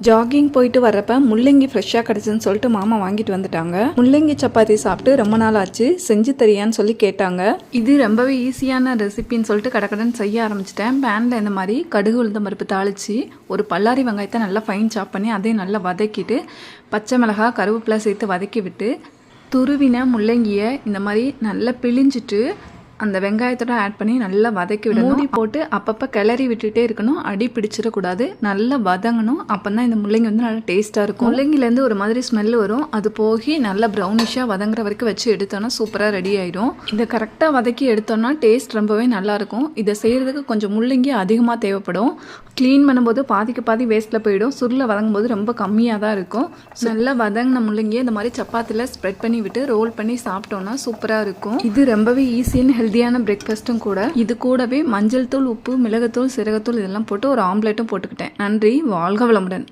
Jogging போயிட்டு வரப்ப முள்ளங்கி ஃப்ரெஷ்ஷாக கிடச்சுன்னு சொல்லிட்டு மாமா வாங்கிட்டு வந்துட்டாங்க. முள்ளங்கி சப்பாத்தி சாப்பிட்டு ரொம்ப நாள் ஆச்சு, செஞ்சு தரியான்னு சொல்லி கேட்டாங்க. இது ரொம்பவே ஈஸியான ரெசிபின்னு சொல்லிட்டு கடக்கடன்னு செய்ய ஆரம்பிச்சிட்டேன். பேனில் இந்த மாதிரி கடுகு உளுந்தம் பருப்பு தாளித்து ஒரு பல்லாரி வெங்காயத்தை நல்லா ஃபைன் சாப் பண்ணி அதையும் நல்லா வதக்கிட்டு பச்சை மிளகாய் கருவேப்பிலை சேர்த்து வதக்கி விட்டு துருவின முள்ளங்கியை இந்த மாதிரி நல்லா பிழிஞ்சிட்டு அந்த வெங்காயத்தோட ஆட் பண்ணி நல்லா வதக்கி விடணும். மூடி போட்டு அப்பப்போ கிளறி விட்டுட்டே இருக்கணும், அடி பிடிச்சிடக்கூடாது. நல்லா வதங்கணும், அப்போ தான் இந்த முள்ளங்கி வந்து நல்லா டேஸ்ட்டாக இருக்கும். முள்ளங்கிலேருந்து ஒரு மாதிரி ஸ்மெல் வரும், அது போகி நல்லா ப்ரௌனிஷாக வதங்குற வரைக்கும் வச்சு எடுத்தோன்னா சூப்பராக ரெடி ஆயிடும். இதை கரெக்டாக வதக்கி எடுத்தோன்னா டேஸ்ட் ரொம்பவே நல்லாயிருக்கும். இதை செய்கிறதுக்கு கொஞ்சம் முள்ளங்கி அதிகமாக தேவைப்படும். க்ளீன் பண்ணும்போது பாதிக்கு பாதி வேஸ்ட்டில் போயிடும், சுருளை வதங்கும் போது ரொம்ப கம்மியாக தான் இருக்கும். நல்லா வதங்கின முள்ளங்கியை இந்த மாதிரி சப்பாத்தியில் ஸ்ப்ரெட் பண்ணி விட்டு ரோல் பண்ணி சாப்பிட்டோன்னா சூப்பராக இருக்கும். இது ரொம்பவே ஈஸியான ஹெல்த்தியான பிரேக்ஃபாஸ்ட்டும் கூட. இது கூடவே மஞ்சள் தூள், உப்பு, மிளகுத்தூள், சீரகத்தூள் இதெல்லாம் போட்டு ஒரு ஆம்லேட்டும் போட்டுக்கிட்டேன். நன்றி, வாழ்க வளமுடன்.